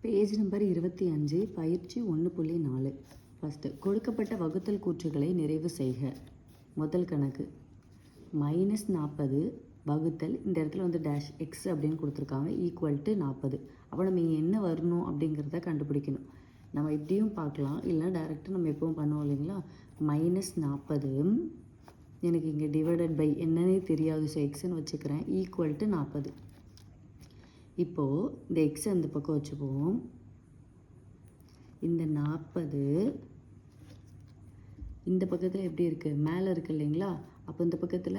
Page number 25 பயிற்சி 1.4. First கொடுக்கப்பட்ட வகுத்தல் கூற்றுகளை நிறைவு செய்க. முதல் கணக்கு -40 வகுத்தல் இந்த இடத்துல வந்து டேஷ் எக்ஸ் அப்படின்னு கொடுத்துருக்காங்க ஈக்குவல் டு 40. அப்போ நம்ம இங்கே என்ன வரணும் அப்படிங்கிறத கண்டுபிடிக்கணும். நம்ம இப்படியும் பார்க்கலாம், இல்லைனா டேரெக்டாக நம்ம எப்பவும் பண்ணுவோம் இல்லைங்களா. -40 எனக்கு இங்கே டிவைடட் பை என்னன்னே தெரியாது, ஸோ எக்ஸ்ன்னு வச்சுக்கிறேன், ஈக்குவல் டு 40. இப்போது இந்த எக்ஸ் அந்த பக்கம் வச்சுப்போம். இந்த 40 இந்த பக்கத்தில் எப்படி இருக்குது, மேலே இருக்குது இல்லைங்களா. அப்போ இந்த பக்கத்தில்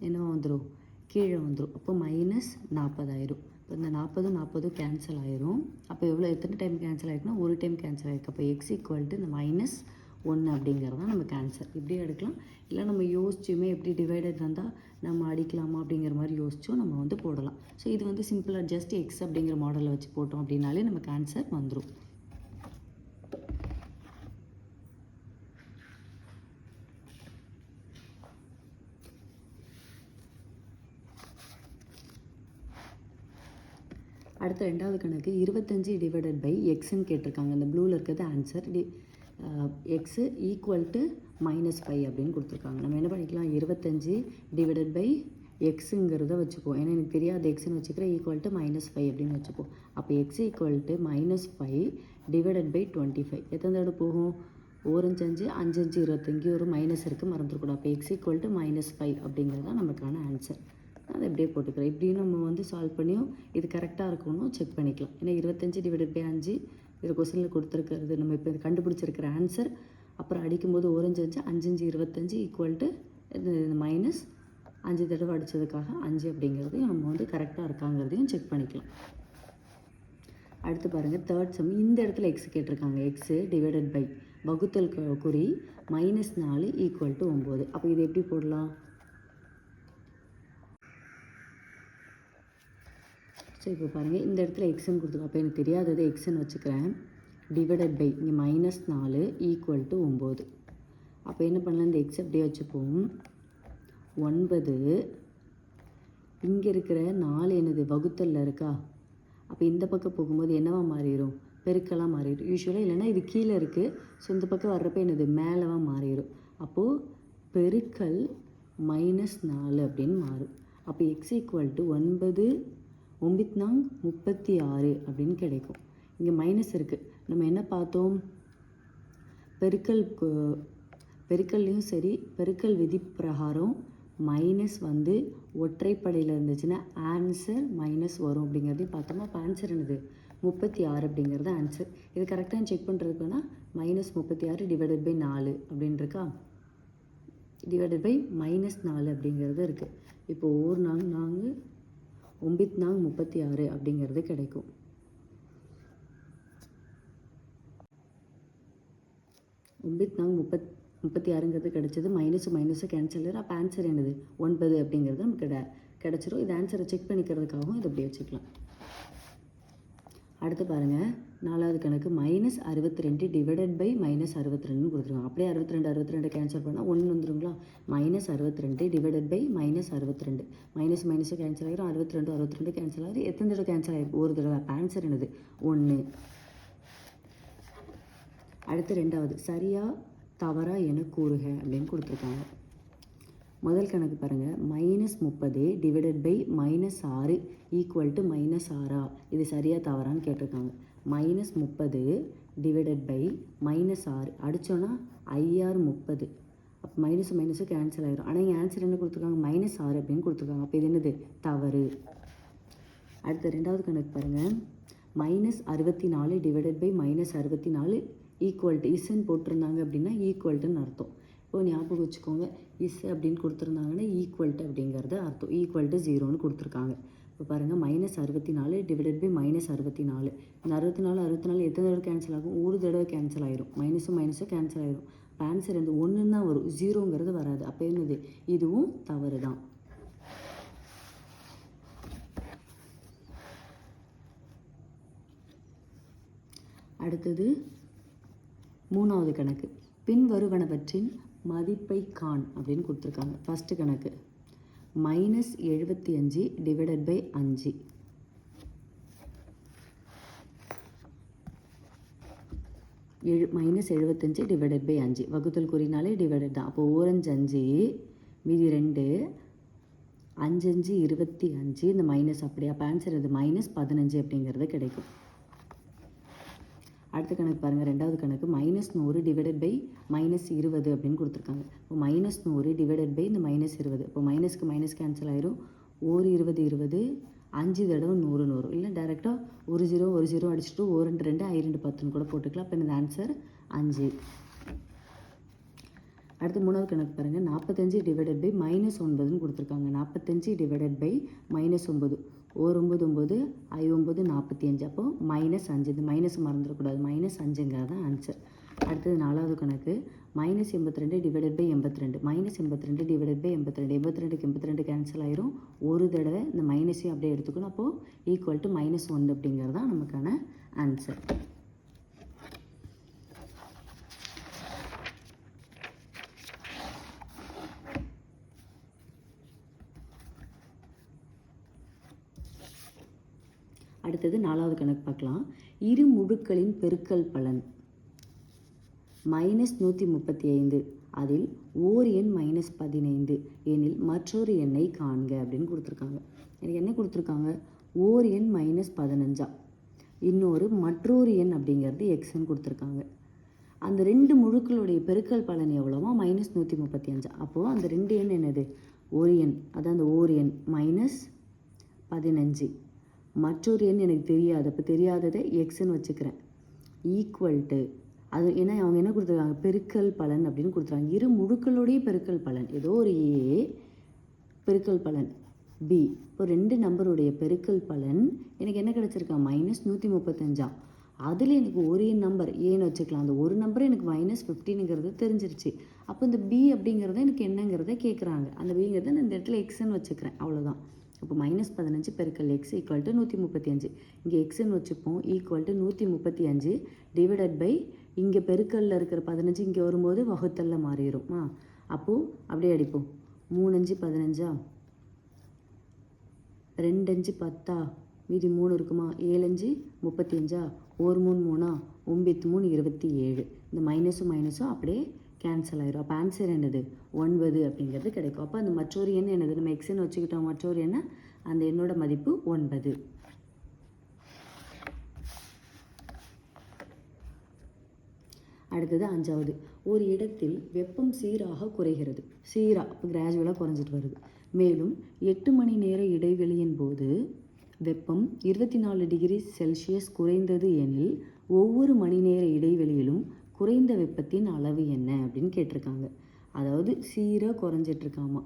என்ன வந்துடும், கீழே வந்துடும். அப்போ -40 ஆயிரும். இப்போ இந்த 40 கேன்சல் ஆயிரும். அப்போ எவ்வளோ எத்தனை டைம் கேன்சல் ஆகிருக்குன்னா ஒரு டைம் கேன்சல் ஆகிருக்கு. அப்போ எக்ஸ் ஈக்குவல் டு இந்த -1 அப்படிங்கிறது தான் நமக்கு ஆன்சர். இப்படி எடுக்கலாம், இல்லை நம்ம யோசிச்சுமே எப்படி டிவைடட் வந்தால் நம்ம அடிக்கலாமா அப்படிங்கிற மாதிரி யோசிச்சோம் நம்ம வந்து போடலாம். ஸோ இது வந்து சிம்பிளாக ஜஸ்ட் எக்ஸ் அப்படிங்கிற மாடலில் வச்சு போட்டோம் அப்படின்னாலே நமக்கு ஆன்சர் வந்துடும். அடுத்த ரெண்டாவது கணக்கு 25 டிவைடட் பை எக்ஸ்ன்னு கேட்டிருக்காங்க. இந்த ப்ளூவில் இருக்கிறது ஆன்சர். எக்ஸு ஈக்குவல் டு -5 அப்படின்னு கொடுத்துருக்காங்க. நம்ம என்ன பண்ணிக்கலாம், 25 டிவைடட் பை எக்ஸுங்கிறத வச்சுப்போம். ஏன்னா எனக்கு தெரியாது எக்ஸ்ன்னு வச்சுக்கிறேன், ஈக்குவல் டு -5 அப்படின்னு வச்சுப்போம். அப்போ x equal to -5 divided by 25 எத்தனை தடவை போகும், 1 5 5 5 25, இங்கே ஒரு மைனஸ் இருக்குது மறந்துடக்கூடாது. அப்போ எக்ஸ் ஈக்குவல் டு -5 அப்படிங்கிறது தான் நமக்கான ஆன்சர். அதை எப்படியே போட்டுக்கிறேன். இப்படியும் நம்ம வந்து சால்வ் பண்ணியும் இது கரெக்டாக இருக்கணும் செக் பண்ணிக்கலாம். ஏன்னா 25 டிவைடட் பை 5 இதில் கொஸ்டினில் கொடுத்துருக்கிறது நம்ம இப்போ கண்டுபிடிச்சிருக்கிற ஆன்சர். அப்புறம் அடிக்கும்போது 1 5 5 5 25 ஈக்குவல் டு -5 தடவை அடித்ததுக்காக 5 அப்படிங்கிறதையும் நம்ம வந்து கரெக்டாக இருக்காங்கிறதையும் செக் பண்ணிக்கலாம். அடுத்து பாருங்கள் தேர்ட் சம். இந்த இடத்துல எக்ஸ் கேட்டிருக்காங்க. எக்ஸு டிவைடட் பை வகுத்தல் குறி -4 ஈக்குவல் டு 9. அப்போ இது எப்படி போடலாம், ஸோ இப்போ பாருங்கள் இந்த இடத்துல எக்ஸ்ன்னு கொடுத்துருக்கோம். அப்போ எனக்கு தெரியாதது எக்ஸ்ன்னு வச்சுக்கிறேன், டிவைடட் பை இங்கே -4 ஈக்குவல் டு 9. அப்போ என்ன பண்ணலாம், இந்த எக்ஸ் அப்படியே வச்சுப்போம். 9 இங்கே இருக்கிற 4 என்னது வகுத்தலில் இருக்கா. அப்போ இந்த பக்கம் போகும்போது என்னவா மாறிடும், பெருக்கலாக மாறிடும் யூஸ்வலாக. இல்லைனா இது கீழே இருக்குது, ஸோ இந்த பக்கம் வர்றப்போ என்னது மேலவா மாறிடும். அப்போது பெருக்கல் -4 அப்படின்னு மாறும். அப்போ எக்ஸ் ஈக்குவல் டு 9 9 36 அப்படின்னு கிடைக்கும். இங்கே மைனஸ் இருக்குது, நம்ம என்ன பார்த்தோம், பெருக்கல்லையும் சரி பெருக்கல் விதி பிரகாரம் மைனஸ் வந்து ஒற்றைப்படையில் இருந்துச்சுன்னா ஆன்சர் மைனஸ் வரும் அப்படிங்கிறதையும் பார்த்தோம்னா. அப்போ ஆன்சர் என்னது 36 அப்படிங்கிறது ஆன்சர். இது கரெக்டாக செக் பண்ணுறதுக்குன்னா -36 டிவைடட் பை 4 அப்படின்னு இருக்கா, டிவைடட் பை -4 அப்படிங்கிறது இருக்குது. இப்போ 1 4 9 36 அப்படிங்கிறது கிடைக்கும். -9 36ங்கிறது கிடைச்சது, மைனஸு கேன்சல். அப்போ ஆன்சர் என்னது 9 அப்படிங்கிறது நமக்கு கிடச்சிரும். இது ஆன்சரை செக் பண்ணிக்கிறதுக்காகவும் இதை அப்படி வச்சுக்கலாம். அடுத்து பாருங்கள் நாலாவது கணக்கு -62 டிவைடட் பை -62 கொடுத்துருக்காங்க. அப்படியே 62 கேன்சல் பண்ணால் 1 வந்துருங்களா. -62 டிவைடட் பை -62 மைனஸு கேன்சல் ஆகிரும். 62 கேன்சல் ஆகிரும். எத்தனை தடவை கேன்சல் ஆகிருக்கு, ஒரு தடவை. ஆன்சர் என்னது 1. அடுத்து ரெண்டாவது சரியா தவறா என கூறுக அப்படின்னு கொடுத்துருக்காங்க. முதல் கணக்கு பாருங்கள், -30 டிவைடட் பை -6 ஈக்குவல் டு -6. இது சரியாக தவறான்னு கேட்டிருக்காங்க. -30 டிவைடட் பை -6 அடித்தோன்னா IR 30. அப்போ மைனஸு கேன்சல் ஆகிரும். ஆனால் இங்கே ஆன்சர் என்ன கொடுத்துருக்காங்க, -6 அப்படின்னு கொடுத்துருக்காங்க. அப்போ இது என்னது தவறு. அடுத்த ரெண்டாவது கணக்கு பாருங்கள், -64 டிவைடட் பை -64 ஈக்குவல் டு இஸ்ன்னு போட்டிருந்தாங்க அப்படின்னா ஈக்குவல்ட்டுன்னு அர்த்தம். இப்போ ஞாபகம் வச்சுக்கோங்க, இஸ் அப்படின்னு கொடுத்துருந்தாங்கன்னா ஈக்குவல் டு அப்படிங்கிறது அர்த்தம். ஈக்குவல் டு 0ன்னு கொடுத்துருக்காங்க. இப்போ பாருங்கள் -64 டிவைடட் பை -64. இந்த 64 எத்தனை தடவை கேன்சல் ஆகும், ஒரு தடவை கேன்சல் ஆயிரும். மைனஸும் கேன்சல் ஆயிரும். இப்போ ஆன்சர் வந்து 1 தான் வரும், 0ங்கிறது வராது. அப்போ என்னது இதுவும் தவறு தான். அடுத்தது மூணாவது கணக்கு, பின்வருவனவற்றின் மதிப்பை காண் அப்படின்னு கொடுத்துருக்காங்க. ஃபஸ்ட்டு கணக்கு -75 டிவைடட் பை 5. -75 டிவைடட் பை 5 வகுத்தல் குறினாலே டிவைடட் தான். அப்போ ஓரஞ்சு 5 மீதி 2 5 5 25 இந்த மைனஸ் அப்படியே. அப்போ ஆன்சர் இது -15 அப்படிங்கிறது கிடைக்கும். அடுத்த கணக்கு பாருங்கள், ரெண்டாவது கணக்கு -100 டிவைடட் பை -20 அப்படின்னு கொடுத்துருக்காங்க. இப்போ -100 டிவைடட் பை இந்த -20. இப்போ மைனஸ்க்கு மைனஸ் கேன்சல் ஆயிரும். 1 20 20 5 தடவை 100 100 இல்லை டேரெக்டாக 1 0 1 0 அடிச்சுட்டு 1 2 2 I 2 10 கூட போட்டுக்கலாம். அப்போ இந்த ஆன்சர் 5. அடுத்து மூணாவது கணக்கு பாருங்கள், 45 டிவைடட் பை -9ன்னு கொடுத்துருக்காங்க. 45 டிவைடட் பை -9 ஒரு 9 9 I 9 45. அப்போது -5. இது மைனஸ் மறந்துடக்கூடாது. -5ங்கிறது தான் ஆன்சர். அடுத்தது நாலாவது கணக்கு -82 டிவைடட் பை 82. -82 divided by 82. 82க்கு 82 கேன்சல் ஆயிரும். ஒரு தடவை இந்த மைனஸையும் அப்படியே எடுத்துக்கணும். அப்போது ஈக்குவல் டு -1 அப்படிங்கிறது தான் நமக்கான ஆன்சர். அடுத்தது நாலாவது கணக்கு பார்க்கலாம். இரு முழுக்களின் பெருக்கல் பலன் -135. அதில் ஓர் எண் -15 எனில் மற்றொரு எண்ணை காண்க அப்படின்னு கொடுத்துருக்காங்க. எனக்கு என்ன கொடுத்துருக்காங்க? ஓர் எண் -15, இன்னொரு மற்றொரு எண் அப்படிங்கிறது எக்ஸ்ன்னு கொடுத்துருக்காங்க. அந்த ரெண்டு முழுக்களுடைய பெருக்கல் பலன் எவ்வளவோ -135. அப்போது அந்த ரெண்டு எண் என்னது? ஒரு எண், அதான் அந்த ஓர் எண் -15, மற்றொரு எண் எனக்கு தெரியாது. அப்போ தெரியாததை எக்ஸ்ன்னு வச்சுக்கிறேன். ஈக்குவல் டு அது ஏன்னா அவங்க என்ன கொடுத்துருக்காங்க? பெருக்கல் பலன் அப்படின்னு கொடுத்துருக்காங்க. இரு முழுக்களுடைய பெருக்கல் பலன், ஏதோ ஒரு ஏ பெருக்கல் பலன் பி. இப்போ ரெண்டு நம்பருடைய பெருக்கல் பலன் எனக்கு என்ன கிடச்சிருக்கா? -135. அதில் எனக்கு ஒரு நம்பர் ஏன்னு வச்சுக்கலாம். அந்த ஒரு நம்பர் எனக்கு -15ங்கிறது தெரிஞ்சிருச்சு. அப்போ இந்த பி அப்படிங்கிறத எனக்கு என்னங்கிறத கேட்குறாங்க. அந்த பிங்கிறத நான் இந்த இடத்துல எக்ஸ்ன்னு வச்சுக்கிறேன், அவ்வளோதான். அப்போ -15 பெருக்கல் எக்ஸ் ஈக்குவல் டு 135. இங்கே எக்ஸ்ன்னு வச்சுப்போம். ஈக்குவல் டு 135 டிவைடட் பை இங்கே பெருக்கல்ல இருக்கிற 15 இங்கே வரும்போது வகுத்தல்ல மாறிடும். அப்போது அப்படியே அடிப்போம். 3 5 15, 2 5 10, மீதி 3 இருக்குமா? 7 5 35, 1 3 3, 9 3 27. இந்த மைனஸும் அப்படியே கேன்சல் ஆயிரும். அப்போ ஆன்சர் என்னது? 9 அப்படிங்கிறது கிடைக்கும். அப்போ அந்த மற்றொரு எண் என்னது? நம்ம எக்ஸ்ன்னு வச்சுக்கிட்டோம். மற்றொரு எண்ணை அந்த எண்ணோட மதிப்பு 9. அடுத்தது அஞ்சாவது. ஒரு இடத்தில் வெப்பம் சீராக குறைகிறது. இப்போ கிராஜுவலாக குறைஞ்சிட்டு வருது. மேலும் 8 மணி நேர இடைவெளியின் போது வெப்பம் 24 டிகிரி செல்சியஸ் குறைந்தது எனில் ஒவ்வொரு மணி நேர இடைவெளியிலும் குறைந்த வெப்பத்தின் அளவு என்ன அப்படின்னு கேட்டிருக்காங்க. அதாவது சீராக குறைஞ்சிட்ருக்காமா.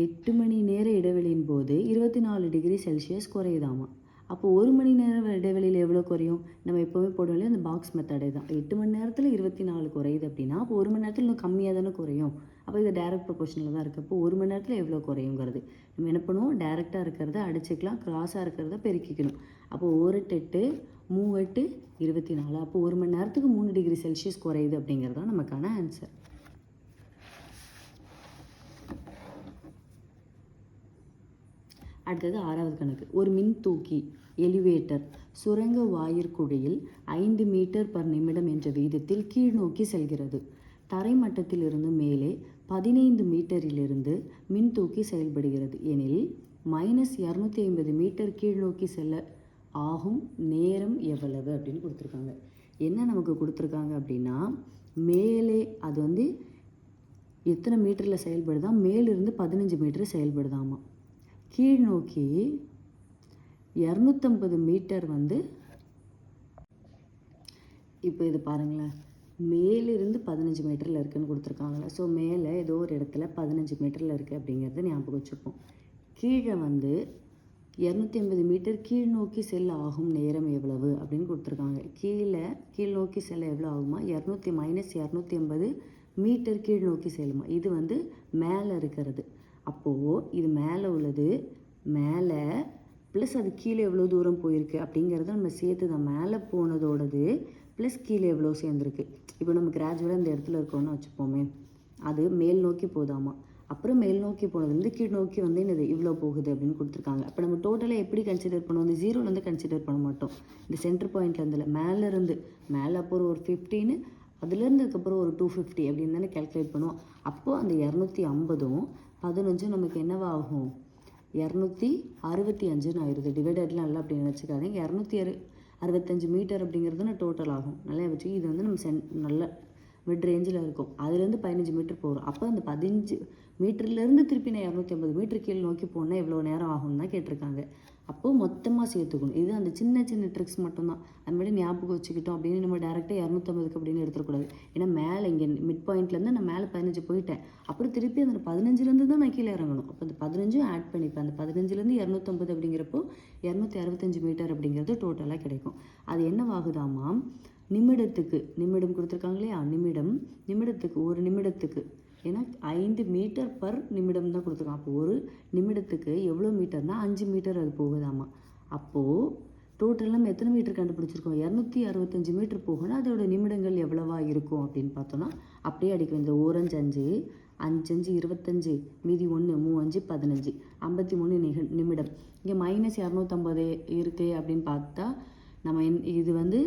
8 மணி நேர இடைவெளியின் போது 24 டிகிரி செல்சியஸ் குறையுதாமா. அப்போ ஒரு மணி நேரம் இடைவெளியில் எவ்வளோ குறையும்? நம்ம எப்போவுமே போடுவோம் அந்த பாக்ஸ் மெத்தடே தான். 8 மணி நேரத்தில் 24 குறையுது அப்படின்னா அப்போ ஒரு மணி நேரத்தில் இன்னும் கம்மியாக தானே குறையும். அப்போ இது டைரக்ட் ப்ரொபோஷனில் தான் இருக்குது. அப்போ ஒரு மணி நேரத்தில் எவ்வளோ குறையுங்கிறது நம்ம என்ன பண்ணுவோம்? டைரெக்டாக இருக்கிறத அடிச்சுக்கலாம், கிராஸாக இருக்கிறத பெருக்கிக்கணும். அப்போ 1 8 3 8 24. அப்போ ஒரு மணி நேரத்துக்கு 3 டிகிரி செல்சியஸ் குறையுது அப்படிங்கிறது தான் நமக்கான ஆன்சர். அடுத்தது ஆறாவது கணக்கு. ஒரு மின் தூக்கி எலிவேட்டர் சுரங்க வாயிற்குழியில் 5 மீட்டர் பர் நிமிடம் என்ற வீதத்தில் கீழ் நோக்கி செல்கிறது. தரைமட்டத்திலிருந்து மேலே 15 மீட்டரிலிருந்து மின் தூக்கி செயல்படுகிறது எனில் -250 மீட்டர் கீழ் நோக்கி செல்ல ஆகும் நேரம் எவ்வளவு அப்படின்னு கொடுத்துருக்காங்க. என்ன நமக்கு கொடுத்துருக்காங்க அப்படின்னா, மேலே அது வந்து எத்தனை மீட்டரில் செயல்படுதா? மேலிருந்து 15 மீட்டர் செயல்படுதாமா. கீழ் நோக்கி 250 மீட்டர் வந்து, இப்போ இது பாருங்களேன், மேலிருந்து 15 மீட்டரில் இருக்குதுன்னு கொடுத்துருக்காங்களே. ஸோ மேலே ஏதோ ஒரு இடத்துல 15 மீட்டரில் இருக்குது அப்படிங்கிறத ஞாபகம் வச்சுப்போம். கீழே வந்து 250 மீட்டர் கீழ் நோக்கி செல்ல ஆகும் நேரம் எவ்வளவு அப்படின்னு கொடுத்துருக்காங்க. கீழ் நோக்கி செல்ல எவ்வளோ ஆகுமா? 250 மீட்டர் கீழ் நோக்கி செல்லுமா. இது வந்து மேலே இருக்கிறது. அப்போது இது மேலே உள்ளது, மேலே ப்ளஸ் அது கீழே எவ்வளோ தூரம் போயிருக்கு அப்படிங்கிறத நம்ம சேர்த்து தான். மேலே போனதோடது ப்ளஸ் கீழே எவ்வளோ சேர்ந்துருக்கு. இப்போ நம்ம கிராஜுவலாக இந்த இடத்துல இருக்கோம்னு வச்சுப்போமே, அது மேல் நோக்கி போதாமா. அப்புறம் மேல் நோக்கி போனதுலேருந்து கீழ் நோக்கி வந்து என்னது இவ்வளோ போகுது அப்படின்னு கொடுத்துருக்காங்க. அப்போ நம்ம டோட்டலாக எப்படி கன்சிடர் பண்ணுவோம்? இந்த ஜீரோலேருந்து கன்சிடர் பண்ண மாட்டோம். இந்த சென்டர் பாயிண்ட்லேருந்து மேலேருந்து மேலே அப்புறம் ஒரு 15 அதுலேருந்து அதுக்கப்புறம் ஒரு 250 அப்படின்னு தானே கேல்குலேட் பண்ணுவோம். அப்போது அந்த 250ம் 15 நமக்கு என்னவாகும்? 265 ஆயிடுது. டிவைடட்லாம் இல்லை அப்படின்னு நினச்சிக்காதீங்க. 265 மீட்டர் அப்படிங்கிறது நான் டோட்டல் ஆகும். நல்லா வச்சு இது வந்து நம்ம நல்ல மிட் ரேஞ்சில் இருக்கும். அதுலேருந்து 15 மீட்டர் போகிறோம். அப்போ அந்த 15 மீட்டர்லேருந்து திருப்பி நான் 250 மீட்டர் கீழே நோக்கி போனால் எவ்வளோ நேரம் ஆகும்னு தான் கேட்டிருக்காங்க. அப்போது மொத்தமாக சேர்த்துக்கணும். இது அந்த சின்ன சின்ன ட்ரிக்ஸ் மட்டும்தான். அது மாதிரி ஞாபகம் வச்சுக்கிட்டோம் அப்படின்னு நம்ம டேரெக்டாக 250 அப்படின்னு எடுத்துக்கூடாது. ஏன்னா மேலே இங்கே மிட் பாயிண்ட்லேருந்து நான் மேலே 15 போயிட்டேன். அப்புறம் திருப்பி அந்த 15லேருந்து தான் நான் கீழே இறங்கணும். அப்போ அந்த 15ம் ஆட் பண்ணிப்பேன். அந்த 15லேருந்து 250 அப்படிங்கிறப்போ 265 மீட்டர் அப்படிங்கிறது டோட்டலாக கிடைக்கும். அது என்னவாகுதாமா? நிமிடம் கொடுத்துருக்காங்க இல்லையா? நிமிடத்துக்கு ஒரு நிமிடத்துக்கு ஏன்னா 5 மீட்டர் பர் நிமிடம் தான் கொடுத்துருக்கான். அப்போ ஒரு நிமிடத்துக்கு எவ்வளோ மீட்டர்னால் 5 மீட்டர் அது போகுதாமா. அப்போது டோட்டலாக நம்ம எத்தனை மீட்டர் கண்டுபிடிச்சிருக்கோம்? 265 மீட்டர் போகணும். அதோட நிமிடங்கள் எவ்வளவா இருக்கும் அப்படின்னு பார்த்தோன்னா அப்படியே அடிக்கும். இந்த ஓரஞ்சு 5 5 25 மீதி 1 3 5 15 53 நிமிடம். இங்கே -250 இருக்குது அப்படின்னு பார்த்தா நம்ம இது வந்து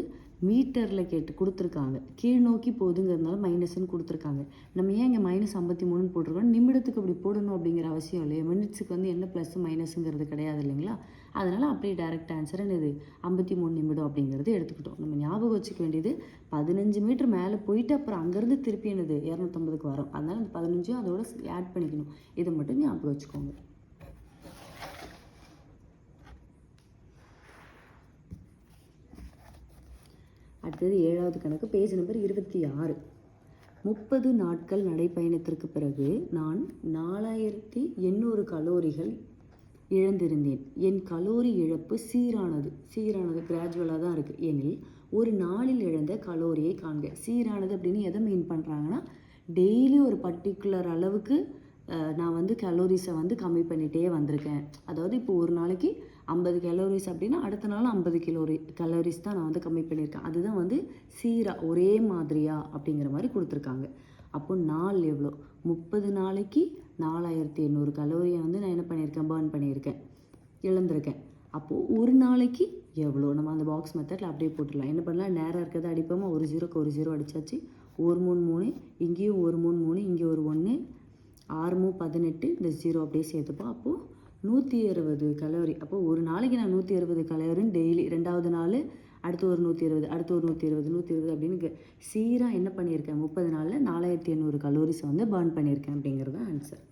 மீட்டரில் கொடுத்துருக்காங்க. கீழ் நோக்கி போகுதுங்கிறதுனால மைனஸ்ன்னு கொடுத்துருக்காங்க. நம்ம ஏன் இங்கே -53 போட்டிருக்கோம்? நிமிடத்துக்கு அப்படி போடணும் அப்படிங்கிற அவசியம் இல்லையா? மினிட்ஸுக்கு வந்து என்ன ப்ளஸ் மைனஸுங்கிறது கிடையாது இல்லைங்களா? அதனால் அப்படியே டேரெக்ட் ஆன்சர் என்னது 53 நிமிடம் அப்படிங்கிறது எடுத்துக்கிட்டோம். நம்ம ஞாபகம் வச்சுக்க வேண்டியது 15 மீட்டர் மேலே போயிட்டு அப்புறம் அங்கேருந்து திருப்பி என்னது 250க்கு வரும். அதனால் அந்த 15 அதோட ஆட் பண்ணிக்கணும். இதை மட்டும் ஞாபகம் வச்சுக்கோங்க. அடுத்தது 7வது கணக்கு, பேஜ் நம்பர் 26. 30 நாட்கள் நடைப்பயணத்திற்கு பிறகு நான் 4800 கலோரிகள் இழந்திருந்தேன். என் கலோரி இழப்பு சீரானது கிராஜுவலாக தான் இருக்குது. எனில் ஒரு நாளில் இழந்த கலோரியை காண்க. சீரானது அப்படின்னு எதை மீன் பண்ணுறாங்கன்னா, டெய்லி ஒரு பர்டிகுலர் அளவுக்கு நான் வந்து கலோரிஸை வந்து கம்மி பண்ணிகிட்டே வந்திருக்கேன். அதாவது இப்போ ஒரு நாளைக்கு 50 கலோரிஸ் அப்படின்னா அடுத்த நாள் 50 கலோரிஸ் தான் நான் வந்து கம்மி பண்ணியிருக்கேன். அதுதான் வந்து சீராக ஒரே மாதிரியா அப்படிங்கிற மாதிரி கொடுத்துருக்காங்க. அப்போது நாள் எவ்வளோ? 30 நாளைக்கு 4800 கலோரியை வந்து நான் என்ன பண்ணியிருக்கேன்? பர்ன் பண்ணியிருக்கேன், இழந்திருக்கேன். அப்போது ஒரு நாளைக்கு எவ்வளோ? நம்ம அந்த பாக்ஸ் மெத்தடில் அப்படியே போட்டுடலாம். என்ன பண்ணலாம்? நேராக இருக்கிறத அடிப்போமா? ஒரு 0க்கு ஒரு 0 அடித்தாச்சு. 1 3 3, இங்கேயும் 1 3 3, இங்கே ஒரு 1, 6 3 18, இந்த 0 அப்படியே சேர்த்துப்போம். அப்போது 120 கலோரி. அப்போது ஒரு நாளைக்கு நான் 120 கலோரின்னு டெய்லி, 2வது நாள் அடுத்து ஒரு 120, அடுத்து ஒரு 120 அப்படின்னு சீராக என்ன பண்ணியிருக்கேன்? 30 நாளில் 4800 கலோரிஸை வந்து பர்ன் பண்ணியிருக்கேன் அப்படிங்கிறது தான் ஆன்சர்.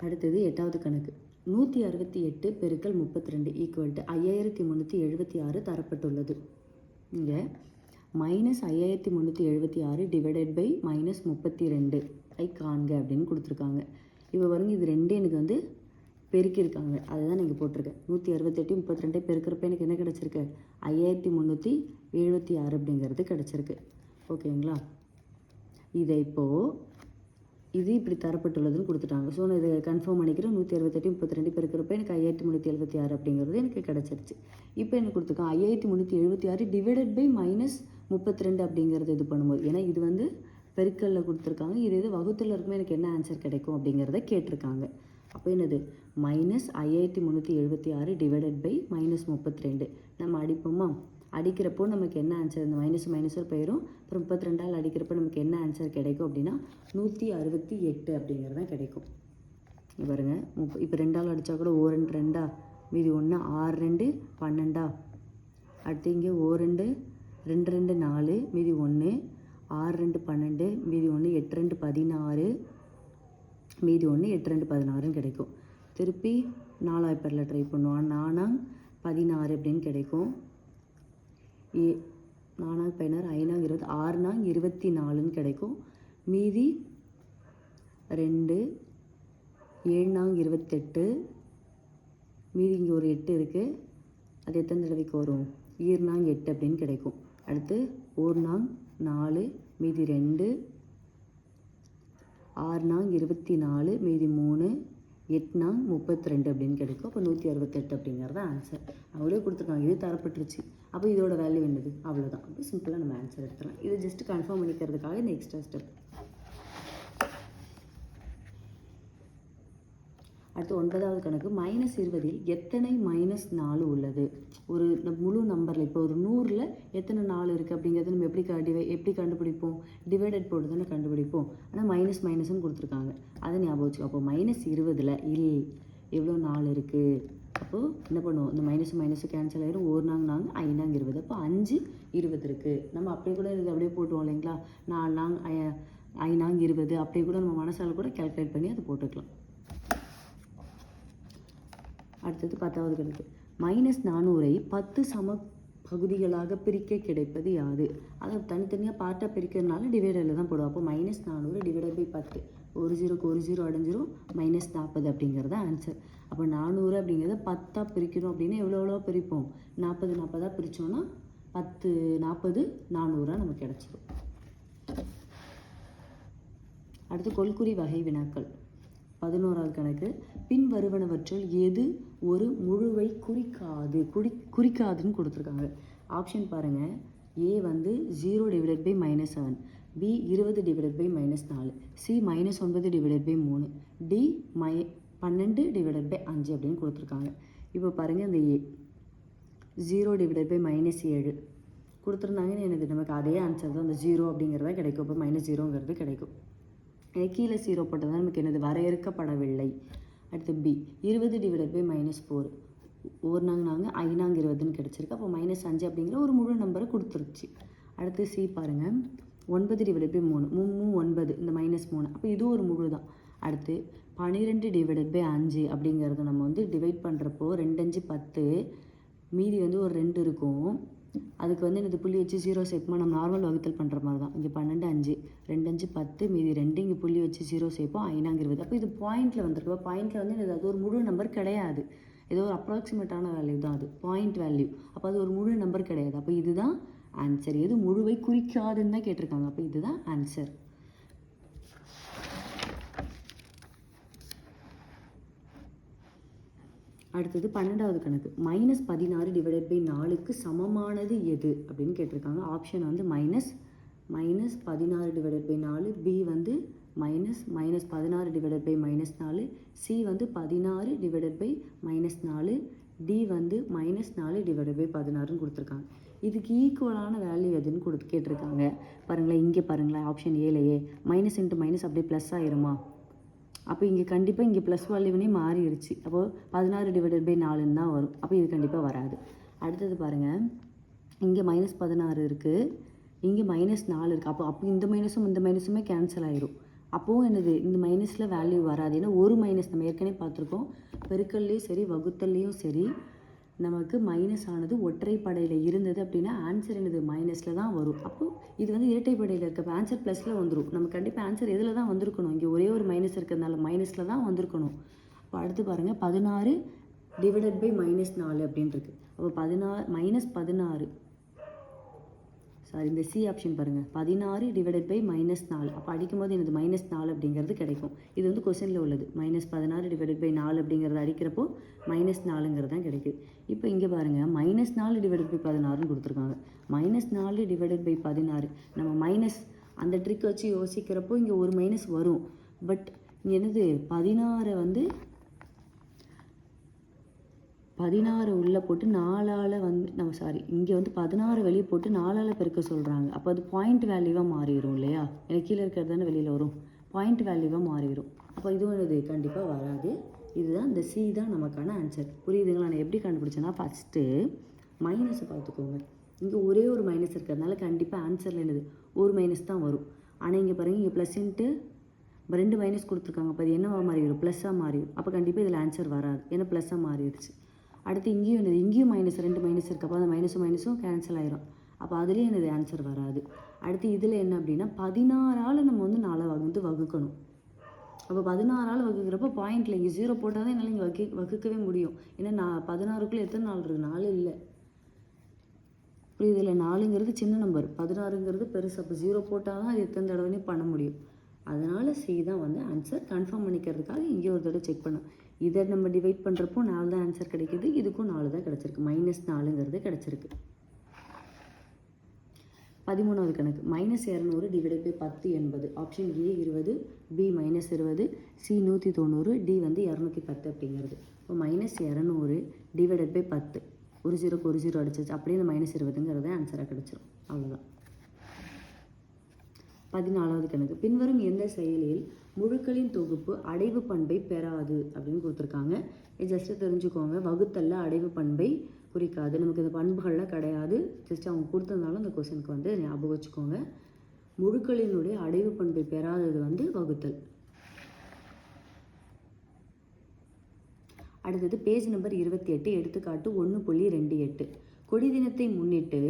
அடுத்தது 8வது கணக்கு. 168 பெருக்கல் 32 ஈக்குவல் டு 5376 தரப்பட்டுள்ளது. இங்கே -5376 டிவைடட் பை -32 ஐ காண்க அப்படின்னு கொடுத்துருக்காங்க. இப்போ பாருங்க, இது ரெண்டு எனக்கு வந்து பெருக்கியிருக்காங்க. அதுதான் நீங்கள் போட்டிருக்கேன். 168 32 பெருக்கிறப்ப எனக்கு என்ன கிடச்சிருக்கு? 5376 அப்படிங்கிறது கிடச்சிருக்கு. ஓகேங்களா? இதை இப்போது இது இப்படி தரப்பட்டுள்ளதுன்னு கொடுத்துட்டாங்க. ஸோ நான் இதை கன்ஃபார்ம் பண்ணிக்கிறேன். 168 32 பெருக்கிறப்ப எனக்கு 5376 அப்படிங்கிறது எனக்கு கிடச்சிருச்சு. இப்போ என்ன கொடுத்துருக்காங்க? 5376 டிவைடட் பை -32 அப்படிங்கிறது இது பண்ணும்போது, ஏன்னா இது வந்து பெருக்கல்ல கொடுத்துருக்காங்க. இது வகுத்தில் இருக்குமே எனக்கு என்ன ஆன்சர் கிடைக்கும் அப்படிங்கிறத கேட்டிருக்காங்க. அப்போ என்னது? -5376 டிவைடட் பை -32 நம்ம அடிப்போமா? அடிக்கிறப்போ நமக்கு என்ன ஆன்சர்? இந்த மைனஸும் போயிடும். அப்புறம் 32ஆல் அடிக்கிறப்போ நமக்கு என்ன ஆன்சர் கிடைக்கும் அப்படின்னா 168 அப்படிங்கிறது தான் கிடைக்கும். பாருங்க, இப்போ 2ஆல் அடித்தா கூட 2 2 மீதி 1 6 2 12. அடுத்து இங்கே 2 2 2 4 மீதி 1 6 2 12 மீதி 1 8 2 16 மீதி 1 8 2 16ன்னு கிடைக்கும். திருப்பி 4 பேரில் ட்ரை பண்ணுவோம். 4 16 அப்படின்னு கிடைக்கும். 4 16 5 20 6 24ன்னு கிடைக்கும். மீதி 2 7 28 மீதி இங்கே ஒரு 8 இருக்குது. அது எத்தனை தடவைக்கு வரும்? 8 அப்படின்னு கிடைக்கும். அடுத்து 1 4 மீதி 2 6 24 மீதி 3 8 நாங் 32 அப்படின்னு கிடைக்கும். அப்போ 168 அப்படிங்கிறது ஆன்சர். அவங்களே கொடுத்துருக்காங்க, இது தரப்பட்டுருச்சு. அப்போ இதோட வேல்யூ என்னது, அவ்வளோதான். அப்போ சிம்பிளாக நம்ம ஆன்சர் எடுத்துக்கலாம். இது ஜஸ்ட் கன்ஃபார்ம் பண்ணிக்கிறதுக்காக இந்த எக்ஸ்ட்ரா ஸ்டெப். அடுத்து 9வது கணக்கு. -20 எத்தனை -4 உள்ளது? ஒரு முழு நம்பரில் இப்போ ஒரு 100ல் எத்தனை 4 இருக்குது அப்படிங்கிறது நம்ம எப்படி கண்டுபிடிப்போம்? டிவைடட் போட்டு தானே கண்டுபிடிப்போம். ஆனால் மைனஸ்ன்னு கொடுத்துருக்காங்க, அதை ஞாபகம் வச்சுக்கோ. அப்போ -20ல் எவ்வளோ 4 இருக்குது? அப்போது என்ன பண்ணுவோம், இந்த மைனஸ் கேன்சல் ஆகிடும். 1 நாங் 5 நாங் 20. அப்போ 5 20 இருக்குது. நம்ம அப்படியே கூட இது அப்படியே போட்டுவோம் இல்லைங்களா? 4 நாங் 5 நாங் 20 அப்படியே கூட நம்ம மனசால் கூட கேல்குலேட் பண்ணி அதை போட்டுக்கலாம். அடுத்தது 10வது கணக்கு. -400 10 சம பகுதிகளாக பிரிக்க கிடைப்பது யாது? அதை தனித்தனியாக பார்ட்டாக பிரிக்கிறதுனால டிவைடரில் தான் போடுவோம். அப்போ -400 டிவைடட் பை 10. ஒரு 0 அடைஞ்சிரும். -40 அப்படிங்கிறது ஆன்சர். அப்போ 400 அப்படிங்கிறத 10ஆக பிரிக்கணும் அப்படின்னா எவ்வளோ பிரிப்போம்? 40 பிரித்தோன்னா 10 40 400 நமக்கு கிடச்சிடும். அடுத்து கொள்குறி வகை வினாக்கள். 11வது கணக்கு. பின் வருவனவற்றுள் எது ஒரு முழுவை குறிக்காதுன்னு கொடுத்துருக்காங்க. ஆப்ஷன் பாருங்கள். ஏ வந்து 0 divided by -7, B 20 divided by -4, C -9 divided by 3, D 12 divided by 5 அப்படின்னு கொடுத்துருக்காங்க. இப்போ பாருங்கள், இந்த ஏ 0 டிவைடட் பை -7 கொடுத்துருந்தாங்கன்னு எனக்கு நமக்கு அதே ஆன்சர் தான், அந்த 0 அப்படிங்கிறத கிடைக்கும். இப்போ -0ங்கிறது கிடைக்கும். கீழே 0 போட்டது தான் நமக்கு என்னது, வரையறுக்கப்படவில்லை. அடுத்து பி 20 டிவைடட் பை -4, 1 நாங் 5 நாங் 20ன்னு கிடச்சிருக்கு. அப்போ -5 அப்படிங்கிற ஒரு முழு நம்பரை கொடுத்துருச்சு. அடுத்து சி பாருங்கள், 9 டிவைடட் பை 3, 9 இந்த -3, அப்போ இதுவும் ஒரு முழு தான். அடுத்து 12 டிவைடட் பை 5 அப்படிங்கிறத நம்ம வந்து டிவைட் பண்ணுறப்போ 2 5 10, மீதி வந்து ஒரு 2 இருக்கும். அதுக்கு வந்து இந்த புள்ளி வச்சு 0 சேர்ப்போமா, நம்ம நார்மல் வகுத்தல் பண்ணுற மாதிரி தான். இங்கே 12 5, 2 5 10, மீதி 2, இங்கே புள்ளி வச்சு 0 சேர்ப்போம், 5 நாங் 20. அப்போ இது பாயிண்டில் வந்துருக்கு. பாயிண்டில் வந்து அது ஒரு முழு நம்பர் கிடையாது, ஏதோ ஒரு அப்ராக்சிமேட்டான வேல்யூ தான் அது, பாயிண்ட் வேல்யூ. அப்போ அது ஒரு முழு நம்பர் கிடையாது. அப்போ இதுதான் ஆன்சர். எது முழுவை குறிக்காதுன்னு தான் கேட்டிருக்காங்க. அப்போ இதுதான் ஆன்சர். அடுத்தது 12வது கணக்கு. -16 டிவைடட் பை 4க்கு சமமானது எது அப்படின்னு கேட்டிருக்காங்க. ஆப்ஷன் வந்து -16 டிவைடட் பை 4, பி வந்து -16 டிவைடட் பை -4, சி வந்து 16 டிவைடட் பை -4, டி வந்து -4 டிவைடட் பை 16ன்னு கொடுத்துருக்காங்க. இதுக்கு ஈக்குவலான வேல்யூ எதுன்னு கேட்டிருக்காங்க. பாருங்களேன், இங்கே பாருங்களேன், ஆப்ஷன் ஏலையே மைனஸ் இன்ட்டு மைனஸ் அப்படியே ப்ளஸ் ஆயிருமா? அப்போ இங்கே கண்டிப்பாக இங்கே ப்ளஸ் வேல்யூனே மாறிடுச்சு. அப்போது 16 டிவைடட் பை 4ன்னு தான் வரும். அப்போ இது கண்டிப்பாக வராது. அடுத்தது பாருங்கள், இங்கே -16 இருக்குது, இங்கே -4 இருக்குது. அப்போ இந்த மைனஸுமே கேன்சல் ஆயிரும். அப்போவும் என்னது, இந்த மைனஸில் வேல்யூ வராது. ஏன்னா ஒரு மைனஸ் நம்ம ஏற்கனவே பார்த்துருக்கோம், பெருக்கல்லையும் சரி வகுத்தல்லையும் சரி நமக்கு மைனஸ் ஆனது ஒற்றைப்படையில் இருந்தது அப்படின்னா ஆன்சர் என்னது, மைனஸில் தான் வரும். அப்போது இது வந்து இரட்டைப்படையில் இருக்க ஆன்சர் ப்ளஸில் வந்துடும். நம்ம கண்டிப்பாக ஆன்சர் எதில் தான் வந்திருக்கணும், இங்கே ஒரே ஒரு மைனஸ் இருக்கிறதுனால மைனஸில் தான் வந்திருக்கணும். அப்போ அடுத்து பாருங்கள், 16 டிவைடட் பை -4 அப்படின்ட்டுருக்கு. அப்போ -16 சாரி, இந்த சி ஆப்ஷன் பாருங்கள், 16 டிவைடட் பை -4. அப்போ அடிக்கும்போது எனது -4 அப்படிங்கிறது கிடைக்கும். இது வந்து கொஸ்டினில் உள்ளது. -16 டிவைடட் பை 4 அப்படிங்கிறது அடிக்கிறப்போ -4ங்கிறது தான் கிடைக்குது. இப்போ இங்கே பாருங்கள், -4 டிவைடட் பை 16ன்னு கொடுத்துருக்காங்க. -4 டிவைடட் பை 16 நம்ம மைனஸ் அந்த ட்ரிக் வச்சு யோசிக்கிறப்போ இங்கே ஒரு மைனஸ் வரும். பட் இங்கே என்னது, 16 வந்து 16 உள்ளே போட்டு 4ஆல் வந்து இங்கே வந்து 16 வெளியே போட்டு 4ஆல் பெருக்க சொல்கிறாங்க. அப்போ அது பாயிண்ட் வேல்யூவாக மாறிடும் இல்லையா? எனக்கு கீழே இருக்கிறது தானே வெளியில் வரும், பாயிண்ட் வேல்யூவாக மாறிடும். அப்போ இதுவும் இது கண்டிப்பாக வராது. இதுதான் இந்த சி தான் நமக்கான ஆன்சர். புரியுதுங்களா? நான் எப்படி கண்டுபிடிச்சேன்னா, ஃபஸ்ட்டு மைனஸை பார்த்துக்கோங்க. இங்கே ஒரே ஒரு மைனஸ் இருக்கிறதுனால கண்டிப்பாக ஆன்சரில் என்னது, ஒரு மைனஸ் தான் வரும். ஆனால் இங்கே பாருங்கள், இங்கே +ன்ட்டு 2 மைனஸ் கொடுத்துருக்காங்க. அப்போ அது என்னவாக மாறிடும், ப்ளஸ்ஸாக மாறிடும். அப்போ கண்டிப்பாக இதில் ஆன்சர் வராது, ஏன்னா ப்ளஸ்ஸாக மாறிடுச்சு. அடுத்து இங்கேயும் என்னது, இங்கேயும் -2 மைனஸ் இருக்குது. அப்போ அந்த மைனஸும் கேன்சல் ஆயிரும். அப்போ அதுலேயும் எனது ஆன்சர் வராது. அடுத்து இதில் என்ன அப்படின்னா, 16ஆல் நம்ம வந்து 4 வந்து வகுக்கணும். அப்போ 16ஆல் வகுக்கிறப்போ பாயிண்டில் இங்கே 0 போட்டால் தான் என்னால் இங்கே வகுக்கவே முடியும். ஏன்னா 16க்குள்ளே எத்தனை 4 இருக்குது, 4 இல்லை. புரியுது இல்லை? 4ங்கிறது சின்ன நம்பர், 16ங்கிறது பெருசு. அப்போ 0 போட்டால் தான் அது எத்தனை தடவைனே பண்ண முடியும். அதனால் சி தான் வந்து ஆன்சர். கன்ஃபார்ம் பண்ணிக்கிறதுக்காக இங்கே ஒரு தடவை செக் பண்ணோம். இதை நம்ம டிவைட் பண்ணுறப்போ 4 தான் ஆன்சர் கிடைக்கிது, இதுக்கும் 4 தான் கிடச்சிருக்கு, -4ங்கிறது கிடச்சிருக்கு. 13வது கணக்கு -200 divided by 10 80. Option A 20, B -20, C 190, D வந்து 210 அப்படிங்கிறது. இப்போ -200 டிவைடட் பை 10, ஒரு 0க்கு ஒரு 0 அடிச்சிச்சு, அப்படியே இந்த -20ங்கிறது ஆன்சராக கிடச்சிரும். அவ்வளோதான். 14வது கணக்கு பின்வரும் எந்த செயலில் முழுக்களின் தொகுப்பு அடைவு பண்பை பெறாது அப்படின்னு கொடுத்துருக்காங்க. இது ஜஸ்ட்டு தெரிஞ்சுக்கோங்க, வகுத்தல்ல அடைவு பண்பை குறிக்காது. நமக்கு இந்த பண்புகள்லாம் கிடையாது, ஜஸ்ட் அவங்க கொடுத்ததுனால இந்த கொஸ்டினுக்கு வந்து ஞாபகம் வச்சுக்கோங்க. முழுக்களினுடைய அடைவு பண்பை பெறாதது வந்து வகுத்தல். அடுத்தது பேஜ் நம்பர் 28, எடுத்துக்காட்டு 1.28. கொடி தினத்தை முன்னிட்டு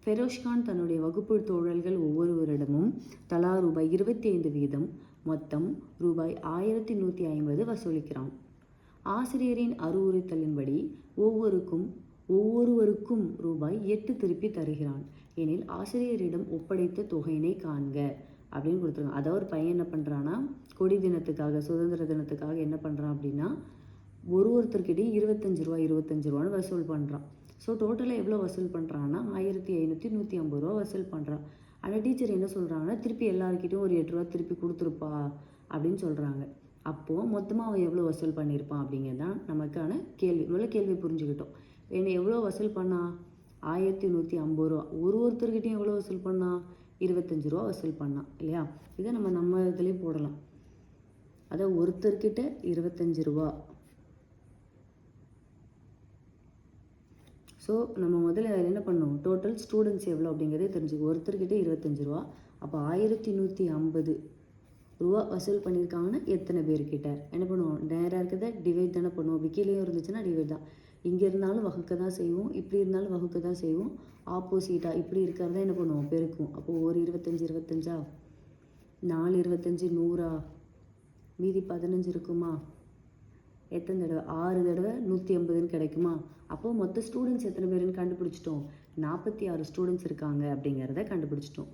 ஃபெரோஷ்கான் தன்னுடைய வகுப்பு தோழர்கள் ஒவ்வொருவரிடமும் தலா ரூபாய் 25 வீதம் மொத்தம் ரூபாய் 1150 வசூலிக்கிறான். ஆசிரியரின் அறிவுறுத்தலின்படி ஒவ்வொருவருக்கும் ரூபாய் 8 திருப்பி தருகிறான் எனில் ஆசிரியரிடம் ஒப்படைத்த தொகையினை காண்க அப்படின்னு கொடுத்துருக்காங்க. அதாவது ஒரு பையன் என்ன பண்ணுறான்னா, கொடி தினத்துக்காக சுதந்திர தினத்துக்காக என்ன பண்ணுறான் அப்படின்னா, ஒருத்தர்கிட்டையும் 25 ரூபான்னு வசூல் பண்ணுறான். ஸோ டோட்டலாக எவ்வளோ வசூல் பண்ணுறான்னா 1500 ரூபா வசூல் பண்ணுறான். ஆனால் டீச்சர் என்ன சொல்கிறாங்கன்னா, திருப்பி எல்லாருக்கிட்டையும் ஒரு 8 ரூபா திருப்பி கொடுத்துருப்பா அப்படின்னு சொல்கிறாங்க. அப்போது மொத்தமாக அவன் எவ்வளோ வசூல் பண்ணியிருப்பான் அப்படிங்கிறது தான் நமக்கான கேள்வி. முதல்ல கேள்வி புரிஞ்சுக்கிட்டோம். என்ன எவ்வளோ வசூல் பண்ணா? 1150 ரூபா. ஒருத்தர்கிட்டையும் எவ்வளோ வசூல் பண்ணா? 25 ரூபா வசூல் பண்ணான் இல்லையா? இதை நம்ம இதுலேயும் போடலாம். அதாவது ஒருத்தர்கிட்ட 25 ரூபா. ஸோ நம்ம முதல்ல என்ன பண்ணோம், டோட்டல் ஸ்டூடெண்ட்ஸ் எவ்வளோ அப்படிங்கிறதே தெரிஞ்சுக்கோ. ஒருத்தர்கிட்ட 25 ரூபா, அப்போ 1150 ரூபா வசூல் பண்ணியிருக்காங்கன்னா எத்தனை பேர்கிட்ட என்ன பண்ணுவோம், நேராக இருக்கிறத டிவைட் தானே பண்ணுவோம். விக்கிலையும் இருந்துச்சுன்னா டிவைட் தான். இங்கே இருந்தாலும் வகுக்க தான் செய்வோம், இப்படி இருந்தாலும் வகுக்க தான் செய்வோம். ஆப்போசிட்டாக இப்படி இருக்கிறதா என்ன பண்ணுவோம், பெருக்கும். அப்போது ஒரு 25 4 25 100, மீதி 15 இருக்குமா? எத்தனை தடவை? 6 தடவை 180ன்னு கிடைக்குமா? அப்போது மொத்த ஸ்டூடெண்ட்ஸ் எத்தனை பேருன்னு கண்டுபிடிச்சிட்டோம். 46 ஸ்டூடெண்ட்ஸ் இருக்காங்க அப்படிங்கிறத கண்டுபிடிச்சிட்டோம்.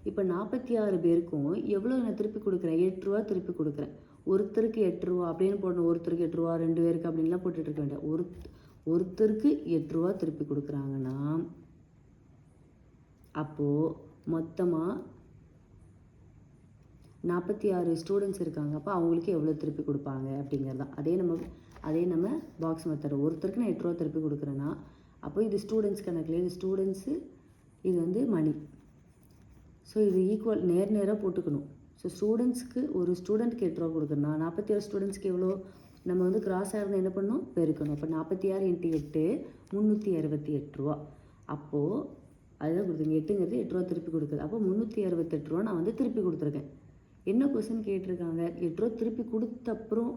இப்போ 46 பேருக்கும் எவ்வளோ நான் திருப்பி கொடுக்குறேன்? 8 ரூபா திருப்பி கொடுக்குறேன். ஒருத்தருக்கு 8 ரூபா அப்படின்னு போடணும். ஒருத்தருக்கு 8 ரூபா, 2 பேருக்கு அப்படின்லாம் போட்டுட்டு இருக்க வேண்டாம். ஒருத்தருக்கு 8 ரூபா திருப்பி கொடுக்குறாங்கன்னா அப்போது மொத்தமாக 46 ஸ்டூடெண்ட்ஸ் இருக்காங்க. அப்போ அவங்களுக்கு எவ்வளோ திருப்பி கொடுப்பாங்க அப்படிங்கிறது தான். அதே நம்ம பாக்ஸ் மெத்தட். ஒருத்தருக்கு நான் 8 ரூபா திருப்பி கொடுக்குறேன்னா அப்போ இது ஸ்டூடெண்ட்ஸ் கணக்கில், இது ஸ்டூடெண்ட்ஸு, இது வந்து மணி. ஸோ இது ஈக்குவல் நேராக போட்டுக்கணும். ஸோ ஸ்டூடெண்ட்ஸ்க்கு ஒரு ஸ்டூடெண்ட்க்கு 8 ரூபா கொடுக்குறேன்னா 46 ஸ்டூடெண்ட்ஸ்க்கு எவ்வளோ நம்ம வந்து கிராஸாக இருந்தால் என்ன பண்ணணும், பெருக்கணும். அப்போ 46 × 8 368 ரூபா. அப்போது அதுதான் கொடுத்துருங்க. 8ங்கிறது 8 ரூபா திருப்பி கொடுக்குது. அப்போ 368 ரூபா நான் வந்து திருப்பி கொடுத்துருக்கேன். என்ன கொஸ்டின் கேட்டிருக்காங்க, 8 ரூபா திருப்பி கொடுத்தப்புறம்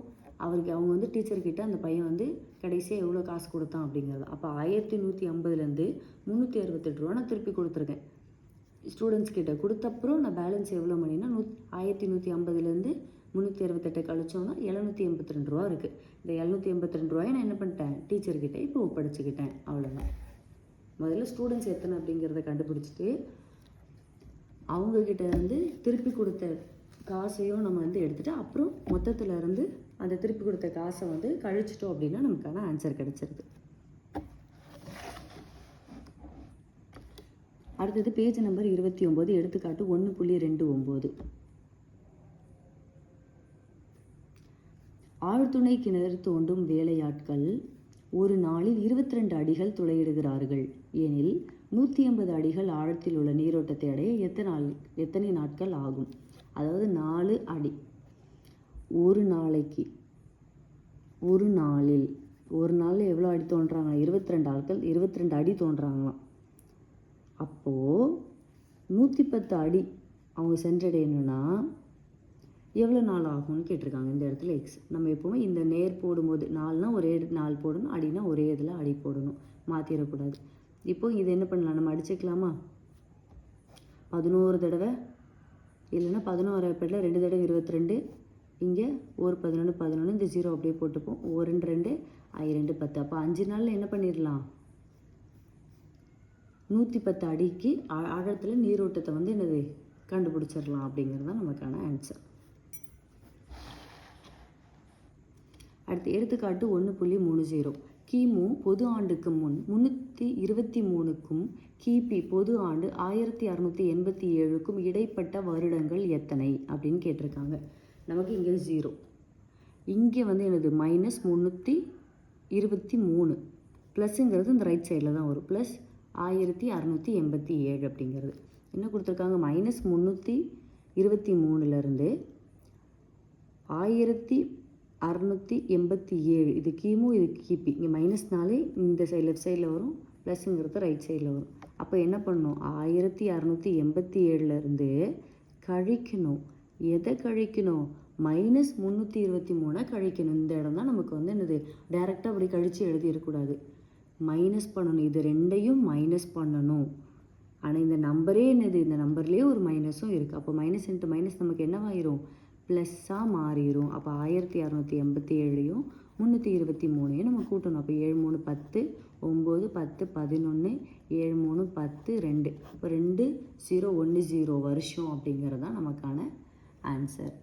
அவங்க வந்து டீச்சர்கிட்ட அந்த பையன் வந்து கடைசியாக எவ்வளோ காசு கொடுத்தான் அப்படிங்கிறது. அப்போ 1150லேருந்து 368 ரூபா நான் திருப்பி கொடுத்துருக்கேன். ஸ்டூடெண்ட்ஸ் கிட்ட கொடுத்தப்புறம் நான் பேலன்ஸ் எவ்வளோ மணினா 1150லேருந்து 368 கழிச்சோன்னா 782 ரூபா இருக்குது. இந்த 782 ரூபாயை நான் என்ன பண்ணிட்டேன், டீச்சர்கிட்ட இப்போ ஒப்படைச்சிக்கிட்டேன். அவ்வளோதான். முதல்ல ஸ்டூடெண்ட்ஸ் எத்தனை அப்படிங்கிறத கண்டுபிடிச்சிட்டு அவங்கக்கிட்ட இருந்து திருப்பி கொடுத்த காசையும் நம்ம வந்து எடுத்துகிட்டு அப்புறம் மொத்தத்தில் இருந்து அந்த திருப்பி கொடுத்த காசை வந்து கழிச்சிட்டோம் அப்படின்னா நமக்கான ஆன்சர் கிடைச்சிருது. அடுத்தது பேஜ் நம்பர் 29, எடுத்துக்காட்டு 1.29. ஆழ்துணை கிணறு தோண்டும் வேலையாட்கள் ஒரு நாளில் 22 அடிகள் துளையிடுகிறார்கள் எனில் 180 அடிகள் ஆழத்தில் உள்ள நீரோட்டத்தை அடைய எத்தனை நாட்கள் ஆகும்? அதாவது 4 அடி ஒரு நாளைக்கு. ஒரு நாளில் எவ்வளோ அடி தோன்றாங்க? 22 ஆட்கள் 22 அடி தோன்றாங்களாம். அப்போது 110 அடி அவங்க சென்றடையணும்னா எவ்வளோ நாள் ஆகும்னு கேட்டிருக்காங்க. இந்த இடத்துல எக்ஸ். நம்ம எப்போவுமே இந்த நேர் போடும்போது 4னா ஒரே 4 போடணும், அடினா ஒரே இதில் அடி போடணும், மாற்றிடக்கூடாது. இப்போது இது என்ன பண்ணலாம், நம்ம அடிச்சுக்கலாமா? 11 தடவை இல்லைன்னா 11 பேரில் 2 தடவை 22, இங்கே ஒரு 11 இந்த 0 அப்படியே போட்டுப்போம். 1 2 2 2 10. அப்போ 5 நாளில் என்ன பண்ணிடலாம், 110 அடிக்கு ஆழத்தில் நீரோட்டத்தை வந்து என்னது கண்டுபிடிச்சிடலாம் அப்படிங்கிறது தான் நமக்கான ஆன்சர். அடுத்து எடுத்துக்காட்டு 1.30. கிமு பொது ஆண்டுக்கு முன் 323க்கும் கிபி பொது ஆண்டு 1687க்கும் இடைப்பட்ட வருடங்கள் எத்தனை அப்படின்னு கேட்டிருக்காங்க. நமக்கு இங்கே 0, இங்கே வந்து எனது -323 ப்ளஸ்ஸுங்கிறது இந்த ரைட் சைடில் தான் வரும். ப்ளஸ் 1687 அப்படிங்கிறது என்ன கொடுத்துருக்காங்க, -323லேருந்து 1687, இது கிமு இது கிபி, இங்கே -4 இந்த சைடு லெஃப்ட் சைடில் வரும், ப்ளஸ்ஸுங்கிறது ரைட் சைடில் வரும். அப்போ என்ன பண்ணணும், 1687லேருந்து கழிக்கணும். எதை கழிக்கணும், -323 கழிக்கணும். இந்த இடம் தான் நமக்கு வந்து என்னது டைரெக்டாக அப்படி கழித்து எழுதிடக்கூடாது, மைனஸ் பண்ணணும். இது ரெண்டையும் மைனஸ் பண்ணணும். ஆனால் இந்த நம்பரே என்னது, இந்த நம்பர்லேயே ஒரு மைனஸும் இருக்குது. அப்போ மைனஸ் இன்ட்டு மைனஸ் நமக்கு என்னவாயிரும், ப்ளஸ்ஸாக மாறிடும். அப்போ 1687ஐயும் 323ஐயும் நம்ம கூட்டணும். அப்போ 7 3 10, 9 10 11, 7 3 10 2. இப்போ 2010 வருஷம் அப்படிங்கிறது தான் நமக்கான ஆன்சர்.